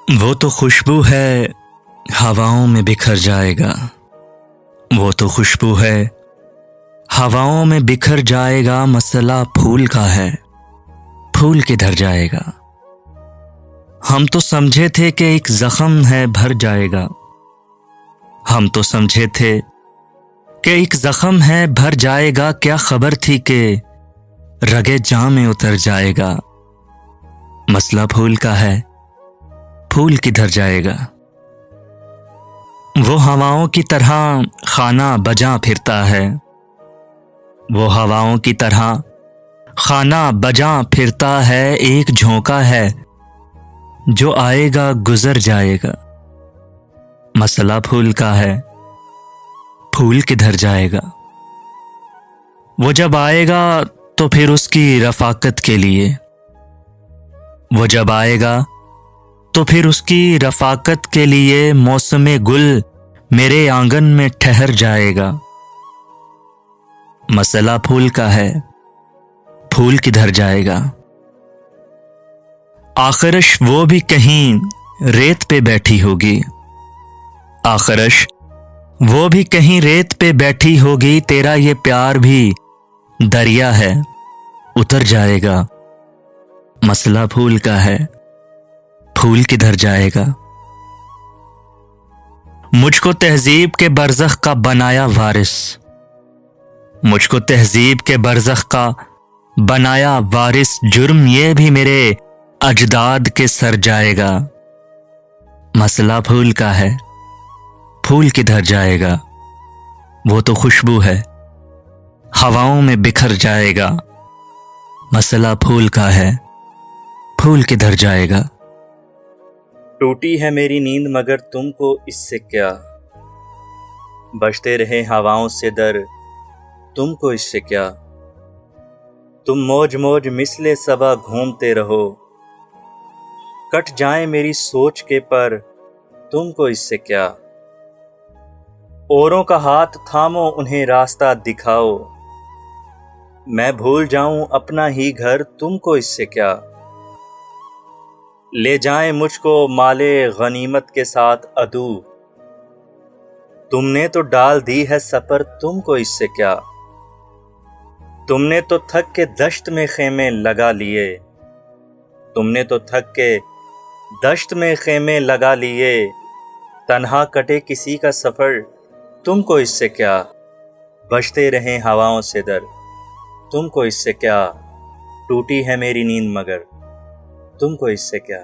وہ تو خوشبو ہے ہواؤں میں بکھر جائے گا، وہ تو خوشبو ہے ہواؤں میں بکھر جائے گا، مسئلہ پھول کا ہے، پھول کدھر جائے گا؟ ہم تو سمجھے تھے کہ ایک زخم ہے بھر جائے گا، ہم تو سمجھے تھے کہ ایک زخم ہے بھر جائے گا، کیا خبر تھی کہ رگے جاں میں اتر جائے گا، مسئلہ پھول کا ہے، پھول کدھر جائے گا؟ وہ ہواؤں کی طرح خانہ بجاں پھرتا ہے، وہ ہواؤں کی طرح خانہ بجاں پھرتا ہے، ایک جھونکا ہے جو آئے گا گزر جائے گا، مسئلہ پھول کا ہے، پھول کدھر جائے گا؟ وہ جب آئے گا تو پھر اس کی رفاقت کے لیے، وہ جب آئے گا تو پھر اس کی رفاقت کے لیے موسم گل میرے آنگن میں ٹھہر جائے گا، مسئلہ پھول کا ہے، پھول کدھر جائے گا؟ آخرش وہ بھی کہیں ریت پہ بیٹھی ہوگی، آخرش وہ بھی کہیں ریت پہ بیٹھی ہوگی، تیرا یہ پیار بھی دریا ہے اتر جائے گا، مسئلہ پھول کا ہے، پھول کدھر جائے گا؟ مجھ کو تہذیب کے برزخ کا بنایا وارث، مجھ کو تہذیب کے برزخ کا بنایا وارث، جرم یہ بھی میرے اجداد کے سر جائے گا، مسئلہ پھول کا ہے، پھول کدھر جائے گا؟ وہ تو خوشبو ہے ہواؤں میں بکھر جائے گا، مسئلہ پھول کا ہے، پھول کدھر جائے گا؟ ٹوٹی ہے میری نیند مگر تم کو اس سے کیا، بجتے رہے ہواؤں سے در تم کو اس سے کیا، تم موج موج مثل صبا گھومتے رہو، کٹ جائیں میری سوچ کے پر تم کو اس سے کیا، اوروں کا ہاتھ تھامو انہیں راستہ دکھاؤ، میں بھول جاؤں اپنا ہی گھر تم کو اس سے کیا، لے جائیں مجھ کو مال غنیمت کے ساتھ عدو، تم نے تو ڈال دی ہے سفر تم کو اس سے کیا، تم نے تو تھک کے دشت میں خیمے لگا لیے، تم نے تو تھک کے دشت میں خیمے لگا لیے، تنہا کٹے کسی کا سفر تم کو اس سے کیا، بجتے رہیں ہواؤں سے در تم کو اس سے کیا، ٹوٹی ہے میری نیند مگر تم کو اس سے کیا۔